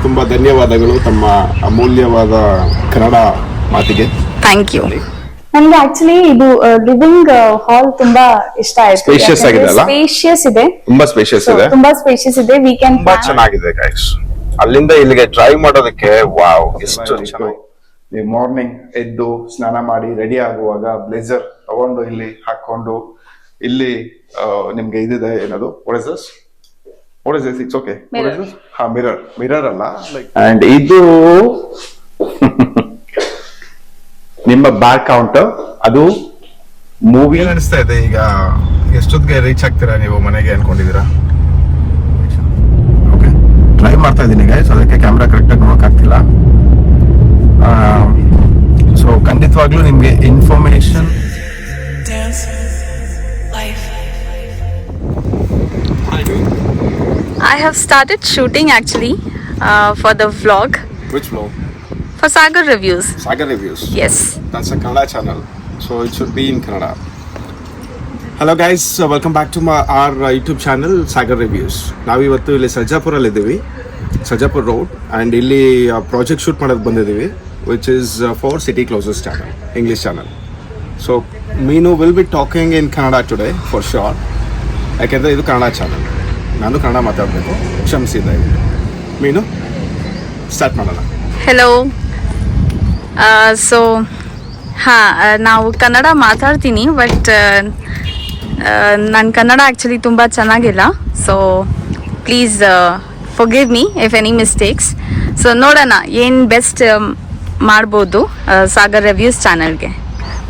ತುಂಬಾ ಧನ್ಯವಾದಗಳು ತಮ್ಮ ಅಮೂಲ್ಯವಾದ ಕನ್ನಡ ಮಾತಿಗೆ. Thank you. ನನ್ಗೆ ಆಕ್ಚುಲಿ ಇದು ಲಿವಿಂಗ್ ಹಾಲ್ ತುಂಬಾ ಇಷ್ಟ ಆಯ್ತು. Spacious ಆಗಿದೆ ಅಲ್ಲ? ಸ್ಪೇಷಿಯಸ್ ಇದೆ, ತುಂಬಾ ಸ್ಪೇಷಿಯಸ್ ಇದೆ, ತುಂಬಾ ಸ್ಪೇಷಿಯಸ್ ಇದೆ. ವಿ ಕ್ಯಾನ್ ತುಂಬಾ ಚೆನ್ನಾಗಿದೆ ಗೈಸ್. ಅಲ್ಲಿಂದ ಇಲ್ಲಿಗೆ ಡ್ರೈವ್ ಮಾಡೋದಕ್ಕೆ ವಾವ್ ಎಷ್ಟು ಚೆನ್ನಾಗಿ. ನೀವು ಮಾರ್ನಿಂಗ್ ಎದ್ದು ಸ್ನಾನ ಮಾಡಿ ರೆಡಿ ಆಗುವಾಗ ಬ್ಲೇಸರ್ ತಗೊಂಡು ಇಲ್ಲಿ ಹಾಕೊಂಡು ಇಲ್ಲಿ ನಿಮ್ಗೆ ಇದಿದೆ ಏನದು what is this it's okay ಹಾ ಮಿರರ್ ಅಲ್ಲ ಅಂಡ್ ಇದು ನಿಮ್ಮ ಬ್ಯಾಕ್ ಕೌಂಟರ್ ಅದು ಮೂವಿ ಅನಿಸ್ತಾ ಇದೆ. ಈಗ ಎಷ್ಟೊತ್ತಿಗೆ ರೀಚ್ ಆಗ್ತೀರಾ ನೀವು ಮನೆಗೆ ಅನ್ಕೊಂಡಿದ್ದೀರಾ? ಓಕೆ ಡ್ರೈವ್ ಮಾಡ್ತಾ ಇದ್ದೀನಿ ಗೈಸ್, ಅದಕ್ಕೆ ಕ್ಯಾಮ್ರಾ ಕರೆಕ್ಟಾಗಿ ನೋಡೋಕ್ಕಾಗ್ತಿಲ್ಲ. ಸೊ ಖಂಡಿತವಾಗ್ಲೂ ನಿಮ್ಗೆ information I have started shooting actually for the vlog which vlog? for Sagar Reviews. Sagar Reviews. Yes. That's a Kannada channel, so it should be in Kannada. Hello guys, welcome back to our YouTube channel Sagar Reviews. ನಾವು ಇವತ್ತು ಇಲ್ಲಿ ಸರ್ಜಾಪುರಲ್ಲಿ ಇದ್ದೀವಿ, Sarjapur road, and ಇಲ್ಲಿ project shoot ಮಾಡೋದು ಬಂದಿದ್ದೀವಿ, which is for city closes channel, English channel. So Meenu will be talking in Kannada today for sure, ಯಾಕೆಂದರೆ ಇದು ಕನ್ನಡ ಚಾನಲ್, ನಾನು ಕನ್ನಡ ಮಾತಾಡಬೇಕು, ಕ್ಷಮಿಸಿದ್ದೆ. ಮೀನು ಸ್ಟಾರ್ಟ್ ಮಾಡೋಣ. ಹೆಲೋ. ಸೊ ಹಾಂ, ನಾವು ಕನ್ನಡ ಮಾತಾಡ್ತೀನಿ, ಬಟ್ ನನ್ನ ಕನ್ನಡ ಆ್ಯಕ್ಚುಲಿ ತುಂಬ ಚೆನ್ನಾಗಿಲ್ಲ. So please forgive me if any mistakes. So ನೋಡೋಣ ಏನು ಬೆಸ್ಟ್ ಮಾಡ್ಬೋದು ಸಾಗರ್ ರಿವ್ಯೂಸ್ ಚಾನಲ್ಗೆ.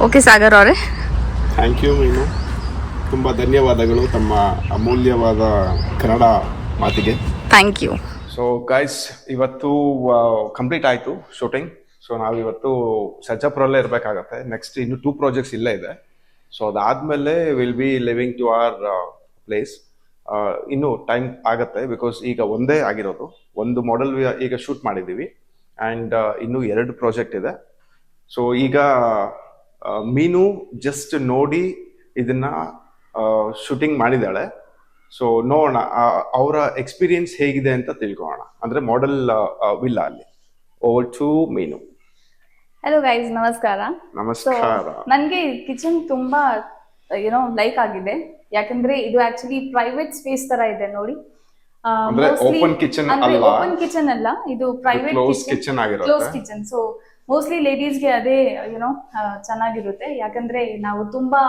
ಓಕೆ ಸಾಗರ್ ಅವರೇ, ಥ್ಯಾಂಕ್ ಯು ಮೀನು, ತುಂಬ ಧನ್ಯವಾದಗಳು ತಮ್ಮ ಅಮೂಲ್ಯವಾದ ಕನ್ನಡ ಮಾತಿಗೆ. Thank you. ಸೊ ಗೈಸ್, ಇವತ್ತು ಕಂಪ್ಲೀಟ್ ಆಯಿತು ಶೂಟಿಂಗ್. ಸೊ ನಾವಿವತ್ತು ಸರ್ಜಾಪುರಲ್ಲೇ ಇರಬೇಕಾಗತ್ತೆ. ನೆಕ್ಸ್ಟ್ ಇನ್ನು 2 ಪ್ರಾಜೆಕ್ಟ್ಸ್ ಇಲ್ಲೇ ಇದೆ. ಸೊ ಅದಾದಮೇಲೆ will be living to our place. ಇನ್ನೂ ಟೈಮ್ ಆಗುತ್ತೆ, ಬಿಕಾಸ್ ಈಗ ಒಂದೇ ಆಗಿರೋದು, ಒಂದು ಮಾಡೆಲ್ ಈಗ ಶೂಟ್ ಮಾಡಿದ್ದೀವಿ, ಆ್ಯಂಡ್ ಇನ್ನೂ 2 ಪ್ರಾಜೆಕ್ಟ್ ಇದೆ. ಸೊ ಈಗ ಮೀನು ಜಸ್ಟ್ ನೋಡಿ ಇದನ್ನ ಶೂಟಿಂಗ್ ಮಾಡಿದ್ದಾಳೆ. ಸೊ ನೋಡೋಣ ಅವರ ಎಕ್ಸ್ಪೀರಿಯನ್ಸ್ ಹೇಗಿದೆ ಅಂತ ತಿಳ್ಕೊಳ್ಳೋಣ. ಅಂದರೆ ಮಾಡೆಲ್ ವಿಲ್ಲ ಅಲ್ಲಿ. ಓವರ್ ಟು ಮೀನು. ಹಲೋ ಗೈಸ್, ನಮಸ್ಕಾರ. ನಮಸ್ಕಾರ. ನನ್ಗೆ ಕಿಚನ್ ತುಂಬಾ ಲೈಕ್ ಆಗಿದೆ, ಯಾಕಂದ್ರೆ ಇದು ಆಕ್ಚುಲಿ ಪ್ರೈವೇಟ್ ಸ್ಪೇಸ್ ತರ ಇದೆ ನೋಡಿ. ಅಂದ್ರೆ ಓಪನ್ ಕಿಚನ್ ಅಲ್ಲ, ಓಪನ್ ಕಿಚನ್ ಅಲ್ಲ, ಇದು ಪ್ರೈವೇಟ್ ಕಿಚನ್ ಆಗಿರುತ್ತೆ, ಕ್ಲೋಸ್ ಕಿಚನ್. ಸೊ ಮೋಸ್ಟ್ಲಿ ಲೇಡೀಸ್ಗೆ ಅದೇ ಚೆನ್ನಾಗಿರುತ್ತೆ, ಯಾಕಂದ್ರೆ ನಾವು ತುಂಬಾ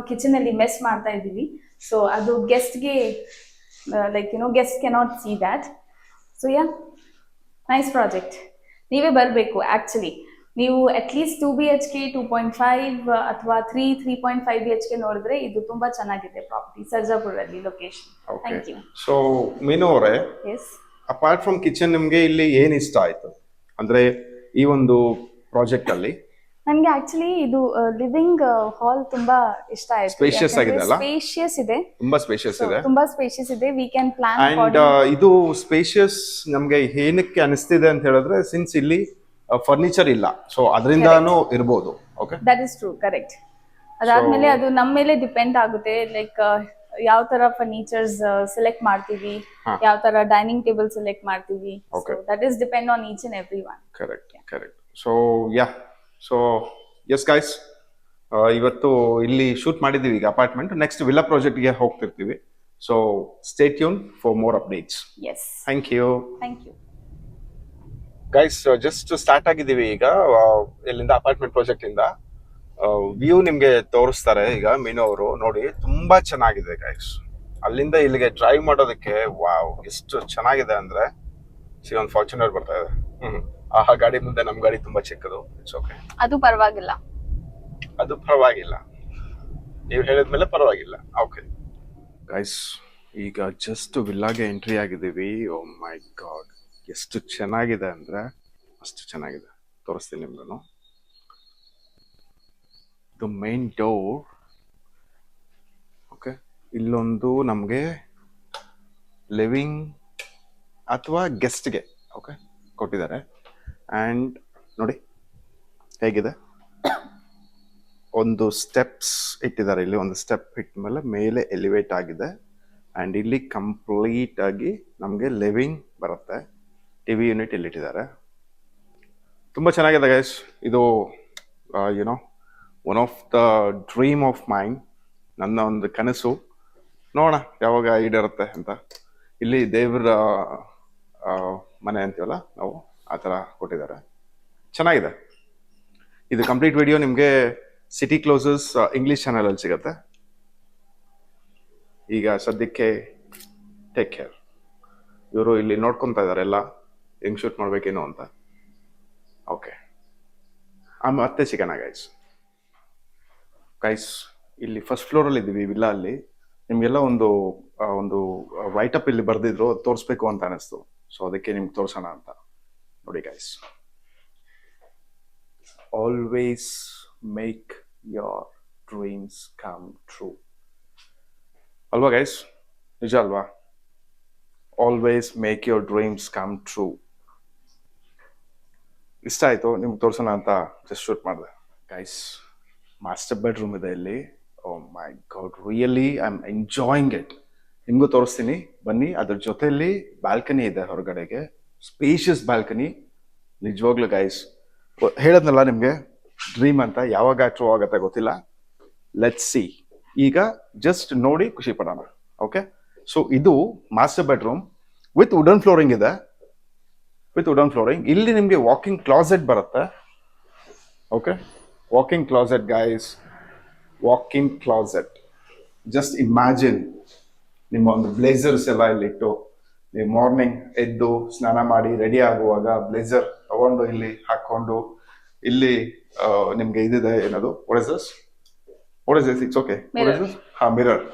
ಕಿಚನ್ ಅಲ್ಲಿ ಮೆಸ್ ಮಾಡ್ತಾ ಇದ್ದೀವಿ. ಸೊ ಅದು ಗೆಸ್ಟ್ಗೆ guest cannot see that. So nice project. ನೀವೇ ಬರಬೇಕು. ಆಕ್ಚುಲಿ ನೀವು ಅಟ್ಲೀಸ್ಟ್ 2 BHK 2.5 ಅಥವಾ 3.5 BHK ನೋಡಿದ್ರೆ ಇದು ತುಂಬಾ ಚೆನ್ನಾಗಿದೆ ಪ್ರಾಪರ್ಟಿ, ಸರ್ಜಾಪುರಲ್ಲಿ location. Thank you. So Meenu ಅವರೇ, ಎಸ್, ಅಪಾರ್ಟ್ ಫ್ರಮ್ ಕಿಚನ್ ನಿಮ್ಗೆ ಇಲ್ಲಿ ಏನ್ ಇಷ್ಟ ಆಯ್ತು ಅಂದ್ರೆ ಈ ಒಂದು ಪ್ರಾಜೆಕ್ಟ್ ಅಲ್ಲಿ? ನನ್ಗೆ ಆಕ್ಚುಲಿ ಇದು ಲಿವಿಂಗ್ ಹಾಲ್ ತುಂಬಾ ಇಷ್ಟ ಆಯ್ತು. ಸ್ಪೇಷಿಯಸ್ ಆಗಿದೆ ಅಲ್ಲ? ಸ್ಪೇಷಿಯಸ್ ಇದೆ, ತುಂಬಾ ಸ್ಪೇಷಿಯಸ್ ಇದೆ, ತುಂಬಾ ಸ್ಪೇಷಿಯಸ್ ಇದೆ. We can plan. ಅಂಡ್ ಇದು ಸ್ಪೇಷಿಯಸ್ ನಮ್ಗೆ ಏನಕ್ಕೆ ಅನಿಸ್ತಿದೆ ಅಂತ ಹೇಳಿದ್ರೆ, ಸಿನ್ಸ್ ಇಲ್ಲಿ ಫರ್ನಿಚರ್ ಇಲ್ಲ, ಸೊ ಅದರಿಂದಾನು ಇರಬಹುದು. Okay, that is true, correct. ಅದಾದ್ಮೇಲೆ ಅದು ನಮ್ಮ ಮೇಲೆ ಡಿಪೆಂಡ್ ಆಗುತ್ತೆ, ಲೈಕ್ ಯಾವ ತರ ಫರ್ನಿಚರ್ಸ್ ಸೆಲೆಕ್ಟ್ ಮಾಡ್ತೀವಿ, ಯಾವ ತರ ಡೈನಿಂಗ್ ಟೇಬಲ್ ಸೆಲೆಕ್ಟ್ ಮಾಡ್ತೀವಿ. That is depend on each and every one. Correct. So yes guys, ಇವತ್ತು ಇಲ್ಲಿ ಶೂಟ್ ಮಾಡಿದ್ದೀವಿ ಈಗ ಅಪಾರ್ಟ್ಮೆಂಟ್. ನೆಕ್ಸ್ಟ್ ವಿಲ್ಲಾ ಪ್ರಾಜೆಕ್ಟ್ಗೆ ಹೋಗ್ತಿರ್ತೀವಿ. So stay tune for more updates. Yes, thank you. Thank you guys. Just start ಆಗಿದ್ದೀವಿ ಈಗ ಇಲ್ಲಿಂದ, ಅಪಾರ್ಟ್ಮೆಂಟ್ ಪ್ರಾಜೆಕ್ಟ್ ಇಂದ. ವ್ಯೂ ನಿಮ್ಗೆ ತೋರಿಸ್ತಾರೆ ಈಗ ಮೀನು ಅವರು. ನೋಡಿ, ತುಂಬಾ ಚೆನ್ನಾಗಿದೆ ಗೈಸ್. ಅಲ್ಲಿಂದ ಇಲ್ಲಿಗೆ ಡ್ರೈವ್ ಮಾಡೋದಕ್ಕೆ ವಾವ್ ಎಷ್ಟು ಚೆನ್ನಾಗಿದೆ ಅಂದ್ರೆ, ಒಂದು ಫಾರ್ಚುನರ್ ಬರ್ತಾ ಇದೆ. ಆ ಗಾಡಿ ಮುಂದೆ ನಮ್ ಗಾಡಿ ತುಂಬಾ ಚಿಕ್ಕದು. ಇಟ್ಸ್ ಓಕೆ, ಅದು ಪರವಾಗಿಲ್ಲ, ನೀವು ಹೇಳಿದ್ಮೇಲೆ ಪರವಾಗಿಲ್ಲ. ಓಕೆ ಗೈಸ್, ಈಗ ಜಸ್ಟ್ ವಿಲ್ಲಾಗೆ ಎಂಟ್ರಿ ಆಗಿದ್ದೀವಿ. ಓ ಮೈ ಗಾಡ್, ಎಷ್ಟು ಚೆನ್ನಾಗಿದೆ ಅಂದ್ರೆ ಅಷ್ಟು ಚೆನ್ನಾಗಿದೆ. ತೋರಿಸ್ತೀನಿ ನಿಮ್ಗೂ. The main door. ಓಕೆ, ಇಲ್ಲೊಂದು ನಮಗೆ ಲಿವಿಂಗ್ ಅಥವಾ ಗೆಸ್ಟ್ಗೆ ಓಕೆ ಕೊಟ್ಟಿದ್ದಾರೆ. ಆ್ಯಂಡ್ ನೋಡಿ ಹೇಗಿದೆ, ಒಂದು ಸ್ಟೆಪ್ಸ್ ಇಟ್ಟಿದ್ದಾರೆ. ಇಲ್ಲಿ ಒಂದು ಸ್ಟೆಪ್ ಇಟ್ಟ ಮೇಲೆ ಎಲಿವೇಟ್ ಆಗಿದೆ. ಆ್ಯಂಡ್ ಇಲ್ಲಿ ಕಂಪ್ಲೀಟ್ ಆಗಿ ನಮಗೆ ಲಿವಿಂಗ್ ಬರುತ್ತೆ. ಟಿವಿ ಯೂನಿಟ್ ಇಲ್ಲಿಟ್ಟಿದ್ದಾರೆ. ತುಂಬ ಚೆನ್ನಾಗಿದೆ ಗೈಸ್. ಇದು you know one of the dream of mind, ನನ್ನ ಒಂದು ಕನಸು. ನೋಡೋಣ ಯಾವಾಗ ಈಡೇರುತ್ತೆ ಅಂತ. ಇಲ್ಲಿ ದೇವರ ಮನೆ ಅಂತೀವಲ್ಲ ನಾವು, ಆ ಥರ ಕೊಟ್ಟಿದ್ದಾರೆ. ಚೆನ್ನಾಗಿದೆ. ಇದು ಕಂಪ್ಲೀಟ್ ವಿಡಿಯೋ ನಿಮಗೆ ಸಿಟಿ ಕ್ಲೋಸಸ್ ಇಂಗ್ಲೀಷ್ ಚಾನಲಲ್ಲಿ ಸಿಗುತ್ತೆ. ಈಗ ಸದ್ಯಕ್ಕೆ ಟೇಕ್ ಕೇರ್. ಇವರು ಇಲ್ಲಿ ನೋಡ್ಕೊತಾ ಇದ್ದಾರೆ ಎಲ್ಲ ಹೆಂಗ್ ಶೂಟ್ ಮಾಡ್ಬೇಕೇನೋ ಅಂತ. ಓಕೆ, ಮತ್ತೆ ಸಿಗೋಣ ಗೈಸ್. ಇಲ್ಲಿ ಫಸ್ಟ್ ಫ್ಲೋರಲ್ಲಿ ಇದ್ದೀವಿ ವಿಲ್ಲಾ ಅಲ್ಲಿ. ನಿಮಗೆಲ್ಲ ಒಂದು ರೈಟಪ್ ಇಲ್ಲಿ ಬರೆದಿದ್ರು, ಅದು ತೋರಿಸ್ಬೇಕು ಅಂತ ಅನಿಸ್ತು. ಸೊ ಅದಕ್ಕೆ ನಿಮ್ಗೆ ತೋರಿಸೋಣ ಅಂತ. ನೋಡಿ guys, always make your dreams come true. ಅಲ್ವಾ ಗೈಸ್? ನಿಜ ಅಲ್ವಾ? Always make your dreams come true. ಇಷ್ಟ ಆಯಿತು, ನಿಮ್ಗೆ ತೋರಿಸೋಣ ಅಂತ ಜಸ್ಟ್ ಶೂಟ್ ಮಾಡಿದೆ ಗೈಸ್. ಮಾಸ್ಟರ್ ಬೆಡ್ರೂಮ್ ಇದೆ ಇಲ್ಲಿ. Oh my god, really I am enjoying it. ನಿಮಗೂ ತೋರಿಸ್ತೀನಿ ಬನ್ನಿ. ಅದ್ರ ಜೊತೆಯಲ್ಲಿ ಬ್ಯಾಲ್ಕನಿ ಇದೆ ಹೊರಗಡೆಗೆ, ಸ್ಪೇಷಿಯಸ್ ಬ್ಯಾಲ್ಕನಿ. ನಿಜವಾಗ್ಲೂ ಗೈಸ್, ಹೇಳದ್ನಲ್ಲ ನಿಮಗೆ ಡ್ರೀಮ್ ಅಂತ, ಯಾವಾಗ ಟ್ರೂ ಆಗುತ್ತೆ ಗೊತ್ತಿಲ್ಲ. Let's see. ಈಗ ಜಸ್ಟ್ ನೋಡಿ ಖುಷಿ ಪಡೋಣ. ಓಕೆ, ಸೊ ಇದು master bedroom with wooden flooring ಇದೆ. ಇಲ್ಲಿ ನಿಮಗೆ ವಾಕಿಂಗ್ ಕ್ಲಾಸೆಟ್ ಬರುತ್ತೆ. Okay, walking closet guys, walking closet. Just imagine ನಿಮ್ಮ ಒಂದು ಬ್ಲೇಸರ್ಸ್ ಎಲ್ಲ ಇಲ್ಲಿಟ್ಟು, ನೀವು ಮಾರ್ನಿಂಗ್ ಎದ್ದು ಸ್ನಾನ ಮಾಡಿ ರೆಡಿ ಆಗುವಾಗ ಬ್ಲೇಸರ್ ತಗೊಂಡು ಇಲ್ಲಿ ಹಾಕೊಂಡು, ಇಲ್ಲಿ ನಿಮ್ಗೆ ಇದಿದೆ, ಏನದು, what is this? It's okay.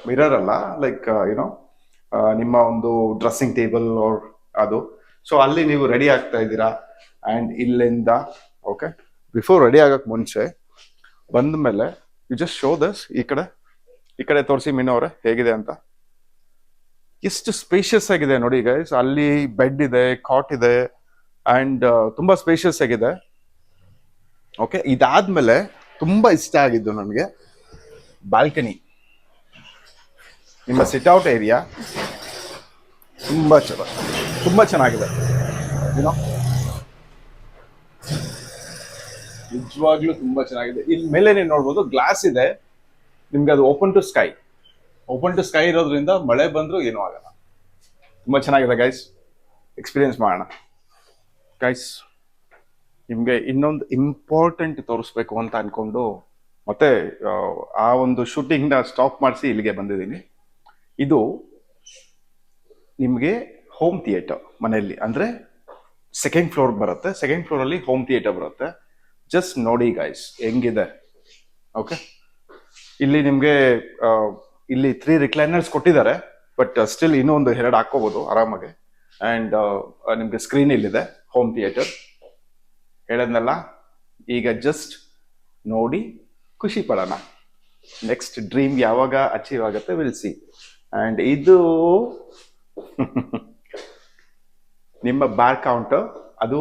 Mirror ಅಲ್ಲ, ಲೈಕ್ ಯುನೋ ನಿಮ್ಮ ಒಂದು ಡ್ರೆಸ್ಸಿಂಗ್ ಟೇಬಲ್ ಆರ್ ಅದು. ಸೊ ಅಲ್ಲಿ ನೀವು ರೆಡಿ ಆಗ್ತಾ ಇದ್ದೀರಾ. ಆ್ಯಂಡ್ ಇಲ್ಲಿಂದ ಓಕೆ, ಬಿಫೋರ್ ರೆಡಿ ಆಗಕ್ಕೆ ಮುಂಚೆ ಬಂದ ಮೇಲೆ ಯು ಜಸ್ಟ್ ಶೋ ದಿಸ್. ಈ ಕಡೆ ತೋರಿಸಿ ಮೀನು ಅವರೇ ಹೇಗಿದೆ ಅಂತ. ಎಷ್ಟು ಸ್ಪೇಷಿಯಸ್ ಆಗಿದೆ ನೋಡಿ ಗೈಸ್. ಅಲ್ಲಿ ಬೆಡ್ ಇದೆ, ಕಾಟ್ ಇದೆ, ಆ್ಯಂಡ್ ತುಂಬ ಸ್ಪೇಷಿಯಸ್ ಆಗಿದೆ. ಓಕೆ, ಇದಾದ್ಮೇಲೆ ತುಂಬ ಇಷ್ಟ ಆಗಿದ್ದು ನನಗೆ ಬಾಲ್ಕನಿ. ನಿಮ್ಮ ಸಿಟ್ಔಟ್ ಏರಿಯಾ ತುಂಬ ಚೆನ್ನಾಗಿದೆ. ಏನೋ ನಿಜವಾಗ್ಲೂ ತುಂಬ ಚೆನ್ನಾಗಿದೆ. ಇಲ್ಲಿ ಮೇಲೆ ನೀವು ನೋಡ್ಬೋದು ಗ್ಲಾಸ್ ಇದೆ ನಿಮ್ಗೆ. ಅದು ಓಪನ್ ಟು ಸ್ಕೈ ಇರೋದ್ರಿಂದ ಮಳೆ ಬಂದರೂ ಏನೂ ಆಗಲ್ಲ. ತುಂಬ ಚೆನ್ನಾಗಿದೆ ಗೈಸ್. ಎಕ್ಸ್ಪೀರಿಯನ್ಸ್ ಮಾಡೋಣ ಗೈಸ್. ನಿಮಗೆ ಇನ್ನೊಂದು ಇಂಪಾರ್ಟೆಂಟ್ ತೋರಿಸ್ಬೇಕು ಅಂತ ಅನ್ಕೊಂಡು ಮತ್ತೆ ಆ ಒಂದು ಶೂಟಿಂಗ್ನ ಸ್ಟಾಪ್ ಮಾಡಿಸಿ ಇಲ್ಲಿಗೆ ಬಂದಿದ್ದೀನಿ. ಇದು ನಿಮಗೆ ಹೋಮ್ ಥಿಯೇಟರ್ ಮನೆಯಲ್ಲಿ, ಅಂದರೆ ಸೆಕೆಂಡ್ ಫ್ಲೋರ್ ಬರುತ್ತೆ. ಸೆಕೆಂಡ್ ಫ್ಲೋರಲ್ಲಿ ಹೋಮ್ ಥಿಯೇಟರ್ ಬರುತ್ತೆ. ಜಸ್ಟ್ ನೋಡಿ ಗೈಸ್ ಹೆಂಗಿದೆ. ಓಕೆ, ಇಲ್ಲಿ ನಿಮಗೆ ಇಲ್ಲಿ 3 ರಿಕ್ಲೈನರ್ಸ್ ಕೊಟ್ಟಿದ್ದಾರೆ, ಬಟ್ ಸ್ಟಿಲ್ ಇನ್ನೂ ಒಂದು 2 ಹಾಕೋಬಹುದು ಆರಾಮಾಗಿ. ಆ್ಯಂಡ್ ನಿಮಗೆ ಸ್ಕ್ರೀನ್ ಇಲ್ಲಿದೆ. ಹೋಮ್ ಥಿಯೇಟರ್ ಹೇಳದ್ನಲ್ಲ. ಈಗ ಜಸ್ಟ್ ನೋಡಿ ಖುಷಿ ಪಡೋಣ. ನೆಕ್ಸ್ಟ್ ಡ್ರೀಮ್ ಯಾವಾಗ ಅಚೀವ್ ಆಗುತ್ತೆ ವಿಲ್ ಸಿ. ಆ್ಯಂಡ್ ಇದು ನಿಮ್ಮ ಬಾರ್ ಕೌಂಟರ್. ಅದು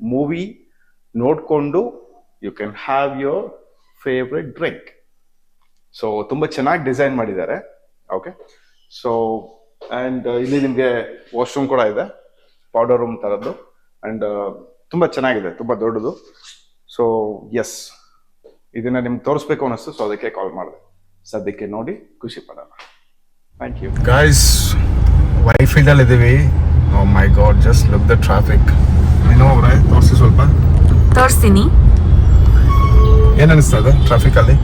ಮೂವಿ ನೋಡಿಕೊಂಡು you can have your favourite drink. So ತುಂಬ ಚೆನ್ನಾಗಿ ಡಿಸೈನ್ ಮಾಡಿದ್ದಾರೆ. ಓಕೆ, ಸೊ ಆ್ಯಂಡ್ ಇಲ್ಲಿ ನಿಮಗೆ ವಾಶ್ರೂಮ್ ಕೂಡ ಇದೆ, ಪೌಡರ್ ರೂಮ್ ಥರದ್ದು. ಆ್ಯಂಡ್ ತುಂಬ ಚೆನ್ನಾಗಿದೆ, ತುಂಬ ದೊಡ್ಡದು. ಸೊ ಎಸ್, ಇದನ್ನ ನಿಮ್ಗೆ ತೋರಿಸ್ಬೇಕು ಅನ್ನಿಸ್ತು, ಸೊ ಅದಕ್ಕೆ ಕಾಲ್ ಮಾಡಿದೆ. ಸದ್ಯಕ್ಕೆ ನೋಡಿ ಖುಷಿ ಪಡೋಣ. Thank you guys. ವೈಟ್ಫೀಲ್ಡಲ್ಲಿ ಇದ್ದೀವಿ. Oh my god, just look the traffic. ಏನೋ ಅವರೇ ತೋರಿಸಿ ಸ್ವಲ್ಪ. ತೋರಿಸ್ತೀನಿ. ಏನು ಅನಿಸ್ತಾ ಇದೆ ಟ್ರಾಫಿಕಲ್ಲಿ?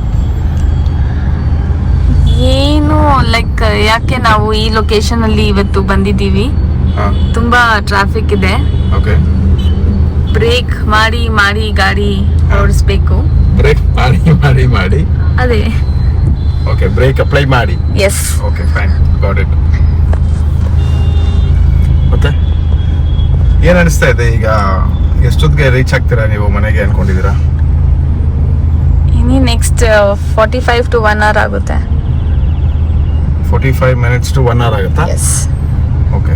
ಏನು ಲೈಕ್ ಯಾಕೆ ನಾವು ಈ ಲೊಕೇಶನ್ ಅಲ್ಲಿ ಇವತ್ತು ಬಂದಿದ್ದೀವಿ. ತುಂಬಾ ಟ್ರಾಫಿಕ್ ಇದೆ. ಓಕೆ, ಬ್ರೇಕ್ ಮಾಡಿ ಮಾಡಿ ಗಾಡಿ ಓಡಿಸ್ಬೇಕು. ಬ್ರೇಕ್ ಮಾಡಿ ಅದೇ. ಓಕೆ, ಬ್ರೇಕ್ ಅಪ್ಲೈ ಮಾಡಿ. Yes. Okay, fine, got it. ಮತ್ತೆ ಏನ್ ಅನಿಸ್ತಾ ಇದೆ ಈಗ? ಎಷ್ಟೊತ್ತಿಗೆ ರೀಚ್ ಆಗ್ತೀರಾ ನೀವು ಮನೆಗೆ ಅನ್ಕೊಂಡಿದ್ದೀರಾ? ಇನ್ನು ನೆಕ್ಸ್ಟ್ 45 to 1 hour ಆಗುತ್ತೆ. 45 minutes to 1 hour ಆಗುತ್ತಾ? ಎಸ್. ಓಕೆ,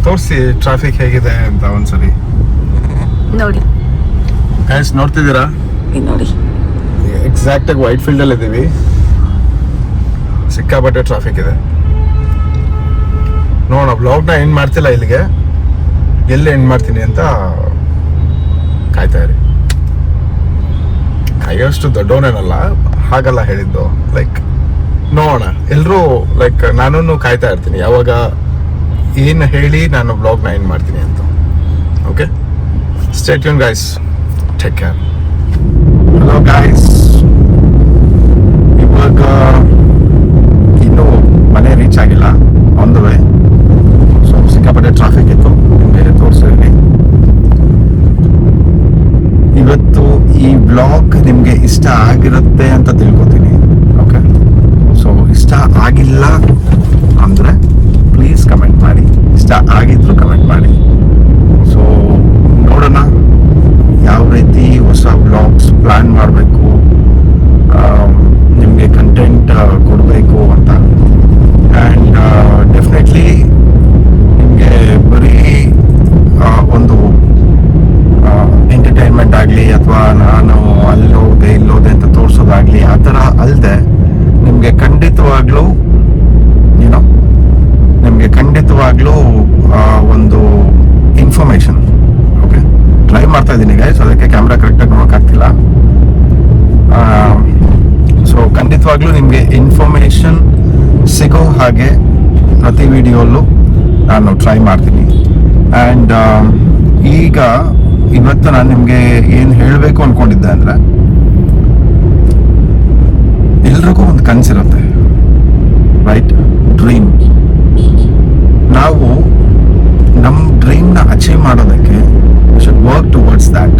ತೋರಿಸಿ ಟ್ರಾಫಿಕ್ ಹೇಗಿದೆ ಅಂತ ಒಂದ್ಸರಿ. ನೋಡಿ ಗೈಸ್, ನೋಡ್ತಿದ್ದೀರಾ? ನೋಡಿ, ಎಕ್ಸಾಕ್ಟ್ ಆಗಿ ವೈಟ್ ಫೀಲ್ಡ್ ಅಲ್ಲಿ ಇದ್ದೀವಿ. ಸಿಕ್ಕಾಪಟ್ಟೆ ಟ್ರಾಫಿಕ್ ಇದೆ. ನೋಡೋಣ, ಬ್ಲಾಗ್ನ ಏನ್ ಮಾಡ್ತಿಲ್ಲ ಇಲ್ಲಿಗೆ. ಎಲ್ಲಿ ಎಂಡ್ ಮಾಡ್ತೀನಿ ಅಂತ ಕಾಯ್ತಾ ಇರಿ. ಕಾಯೋಷ್ಟು ದೊಡ್ಡವನೇನಲ್ಲ, ಹಾಗಲ್ಲ ಹೇಳಿದ್ದು. ಲೈಕ್ ನೋಡೋಣ, ಎಲ್ಲರೂ ಲೈಕ್ ನಾನು ಕಾಯ್ತಾ ಇರ್ತೀನಿ ಯಾವಾಗ ಏನು ಹೇಳಿ ನಾನು ಬ್ಲಾಗ್ನ ಎಂಡ್ ಮಾಡ್ತೀನಿ ಅಂತ. Okay, stay tune guys, take care. Hello guys, ಇವಾಗ ಇನ್ನೂ ಮನೆ ರೀಚ್ ಆಗಿಲ್ಲ, ಆನ್ ದ ವೇ. ಸೊ ಸಿಕ್ಕಾಪಟ್ಟೆ ಟ್ರಾಫಿಕ್ ಇತ್ತು, ನಿಮಗೆ ತೋರಿಸಿದ್ದೀನಿ. ಇವತ್ತು ಈ ಬ್ಲಾಗ್ ನಿಮಗೆ ಇಷ್ಟ ಆಗಿರುತ್ತೆ ಅಂತ ತಿಳ್ಕೊತೀನಿ. ಓಕೆ, ಸೊ ಇಷ್ಟ ಆಗಿಲ್ಲ ಅಂದರೆ ಪ್ಲೀಸ್ ಕಮೆಂಟ್ ಮಾಡಿ, ಇಷ್ಟ ಆಗಿದ್ರು ಕಮೆಂಟ್ ಮಾಡಿ. ಸೊ ನೋಡೋಣ ಯಾವ ರೀತಿ ಹೊಸ ಬ್ಲಾಗ್ಸ್ ಪ್ಲ್ಯಾನ್ ಮಾಡಬೇಕು, ನಿಮಗೆ ಕಂಟೆಂಟ್ ಕೊಡಬೇಕು ಅಂತ. ಆ್ಯಂಡ್ ಡೆಫಿನೆಟ್ಲಿ ನಿಮಗೆ ಬರೀ ಒಂದು ಎಂಟರ್ಟೈನ್ಮೆಂಟ್ ಆಗಲಿ ಅಥವಾ ನಾನು ಅಲ್ಲೋದೆ ಇಲ್ಲೋದೆ ಅಂತ ತೋರಿಸೋದಾಗಲಿ ಆ ಥರ ಅಲ್ಲದೆ ನಿಮಗೆ ಖಂಡಿತವಾಗ್ಲೂ ಒಂದು ಇನ್ಫಾರ್ಮೇಶನ್. ಓಕೆ, ಟ್ರೈ ಮಾಡ್ತಾ ಇದ್ದೀನಿ ಗೈಸ್, ಅದಕ್ಕೆ ಕ್ಯಾಮ್ರಾ ಕರೆಕ್ಟಾಗಿ ನೋಡೋಕ್ಕಾಗ್ತಿಲ್ಲ. ಸೊ ಖಂಡಿತವಾಗ್ಲೂ ನಿಮಗೆ ಇನ್ಫಾರ್ಮೇಶನ್ ಸಿಗೋ ಹಾಗೆ ಪ್ರತಿ ವಿಡಿಯೋಲ್ಲೂ ನಾನು ಟ್ರೈ ಮಾಡ್ತೀನಿ. ಆ್ಯಂಡ್ ಇವತ್ತು ನಾನು ನಿಮಗೆ ಏನು ಹೇಳಬೇಕು ಅಂದ್ಕೊಂಡಿದ್ದೆ ಅಂದರೆ, ಎಲ್ರಿಗೂ ಒಂದು ಕನಸಿರುತ್ತೆ, ರೈಟ್? ಡ್ರೀಮ್. ನಾವು ನಮ್ಮ ಡ್ರೀಮ್ನ ಅಚೀವ್ ಮಾಡೋದಕ್ಕೆ we should work towards that.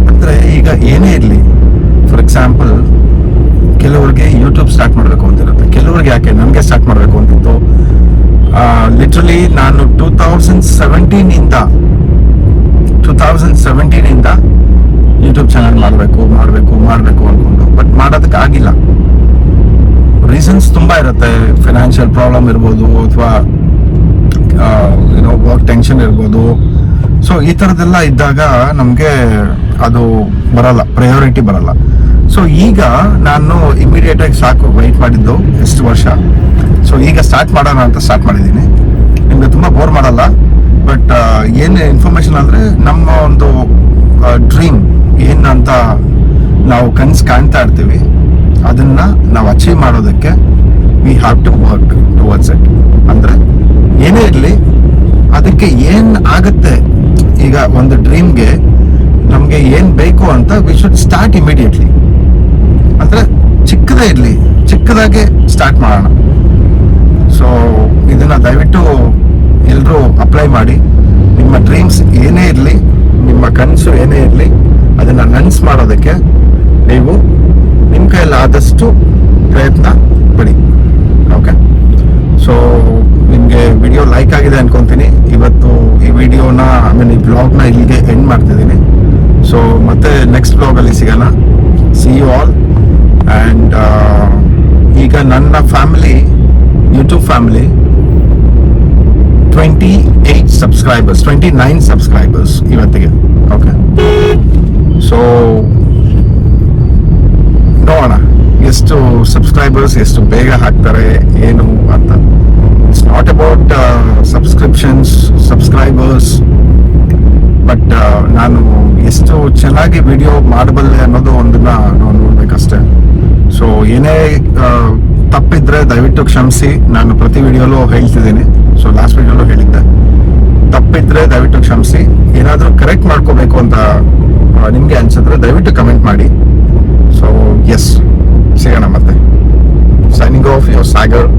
ಅಂದರೆ ಈಗ ಏನೇ ಇರಲಿ, ಫಾರ್ ಎಕ್ಸಾಂಪಲ್ ಕೆಲವ್ರಿಗೆ ಯೂಟ್ಯೂಬ್ ಸ್ಟಾರ್ಟ್ ಮಾಡಬೇಕು ಅಂತಿರುತ್ತೆ, ಕೆಲವ್ರಿಗೆ ಯಾಕೆ ನನಗೆ ಸ್ಟಾರ್ಟ್ ಮಾಡಬೇಕು ಅಂತಿತ್ತು. ಲಿಟ್ರಲಿ ನಾನು 2017 ಯೂಟ್ಯೂಬ್ ಚಾನಲ್ ಮಾಡಬೇಕು ಅಂದ್ಕೊಂಡು, ಬಟ್ ಮಾಡೋದಕ್ಕಾಗಿಲ್ಲ. ರೀಸನ್ಸ್ ತುಂಬ ಇರುತ್ತೆ. ಫೈನಾನ್ಷಿಯಲ್ ಪ್ರಾಬ್ಲಮ್ ಇರ್ಬೋದು, ಅಥವಾ ವರ್ಕ್ ಟೆನ್ಷನ್ ಇರ್ಬೋದು. ಸೊ ಈ ಥರದ್ದೆಲ್ಲ ಇದ್ದಾಗ ನಮಗೆ ಅದು ಬರಲ್ಲ, ಪ್ರಯಾರಿಟಿ ಬರಲ್ಲ. ಸೊ ಈಗ ನಾನು ಇಮಿಡಿಯೇಟಾಗಿ ಸಾಕು ವೆಯ್ಟ್ ಮಾಡಿದ್ದು ಎಷ್ಟು ವರ್ಷ. ಸೊ ಈಗ ಸ್ಟಾರ್ಟ್ ಮಾಡೋಣ ಅಂತ ಸ್ಟಾರ್ಟ್ ಮಾಡಿದ್ದೀನಿ. ನಿಮಗೆ ತುಂಬ ಬೋರ್ ಮಾಡಲ್ಲ, ಬಟ್ ಏನು ಇನ್ಫಾರ್ಮೇಷನ್ ಅಂದರೆ ನಮ್ಮ ಒಂದು ಡ್ರೀಮ್ ಏನಂತ ನಾವು ಕನಸು ಕಾಣ್ತಾ ಇರ್ತೀವಿ, ಅದನ್ನು ನಾವು ಅಚೀವ್ ಮಾಡೋದಕ್ಕೆ we have to work towards it. ಅಂದರೆ ಏನೇ ಇರಲಿ, ಅದಕ್ಕೆ ಏನು ಆಗುತ್ತೆ, ಈಗ ಒಂದು ಡ್ರೀಮ್ಗೆ ನಮಗೆ ಏನು ಬೇಕು ಅಂತ ವಿ ಶುಡ್ ಸ್ಟಾರ್ಟ್ ಇಮಿಡಿಯೇಟ್ಲಿ. ಅಂದರೆ ಚಿಕ್ಕದೇ ಇರಲಿ, ಚಿಕ್ಕದಾಗೆ ಸ್ಟಾರ್ಟ್ ಮಾಡೋಣ. ಸೊ ಇದನ್ನು ದಯವಿಟ್ಟು ಎಲ್ಲರೂ ಅಪ್ಲೈ ಮಾಡಿ. ನಿಮ್ಮ ಡ್ರೀಮ್ಸ್ ಏನೇ ಇರಲಿ, ನಿಮ್ಮ ಕನಸು ಏನೇ ಇರಲಿ, ಅದನ್ನು ನನಸು ಮಾಡೋದಕ್ಕೆ ನೀವು ನಿಮ್ಮ ಕೈಯಲ್ಲಿ ಆದಷ್ಟು ಪ್ರಯತ್ನ ಪಡಿ. ಓಕೆ, ಸೊ ನಿಮಗೆ ವಿಡಿಯೋ ಲೈಕ್ ಆಗಿದೆ ಅನ್ಕೊತೀನಿ. ಇವತ್ತು ಈ ವಿಡಿಯೋನ ಈ ಬ್ಲಾಗ್ನ ಇಲ್ಲಿಗೆ ಎಂಡ್ ಮಾಡ್ತಿದ್ದೀನಿ. ಸೊ ಮತ್ತೆ ನೆಕ್ಸ್ಟ್ ಬ್ಲಾಗಲ್ಲಿ ಸಿಗೋಣ. C you all. ಆ್ಯಂಡ್ ಈಗ ನನ್ನ ಫ್ಯಾಮಿಲಿ, ಯೂಟ್ಯೂಬ್ ಫ್ಯಾಮಿಲಿ 29 ಸಬ್ಸ್ಕ್ರೈಬರ್ಸ್ ಇವತ್ತಿಗೆ. ಓಕೆ, ಸೊ ನೋಡೋಣ ಎಷ್ಟು ಸಬ್ಸ್ಕ್ರೈಬರ್ಸ್ ಎಷ್ಟು ಬೇಗ ಹಾಕ್ತಾರೆ ಏನು ಅಂತ. It's not about subscribers, but ನಾನು ಎಷ್ಟು ಚೆನ್ನಾಗಿ ವಿಡಿಯೋ ಮಾಡಬಲ್ಲೆ ಅನ್ನೋದು ಒಂದನ್ನ ನಾವು ನೋಡ್ಬೇಕಷ್ಟೆ. ಸೊ ಏನೇ ತಪ್ಪಿದ್ರೆ ದಯವಿಟ್ಟು ಕ್ಷಮಿಸಿ. ನಾನು ಪ್ರತಿ ವಿಡಿಯೋಲೂ ಹೇಳ್ತಿದ್ದೀನಿ, ಸೊ ಲಾಸ್ಟ್ ವಿಡಿಯೋಲೂ ಹೇಳಿದ್ದೆ. ತಪ್ಪಿದ್ರೆ ದಯವಿಟ್ಟು ಕ್ಷಮಿಸಿ. ಏನಾದರೂ ಕರೆಕ್ಟ್ ಮಾಡ್ಕೋಬೇಕು ಅಂತ ನಿಮಗೆ ಅನ್ಸಿದ್ರೆ ದಯವಿಟ್ಟು ಕಮೆಂಟ್ ಮಾಡಿ. ಸೊ ಎಸ್, ಸಿಗೋಣ ಮತ್ತೆ. Signing off your Sagar.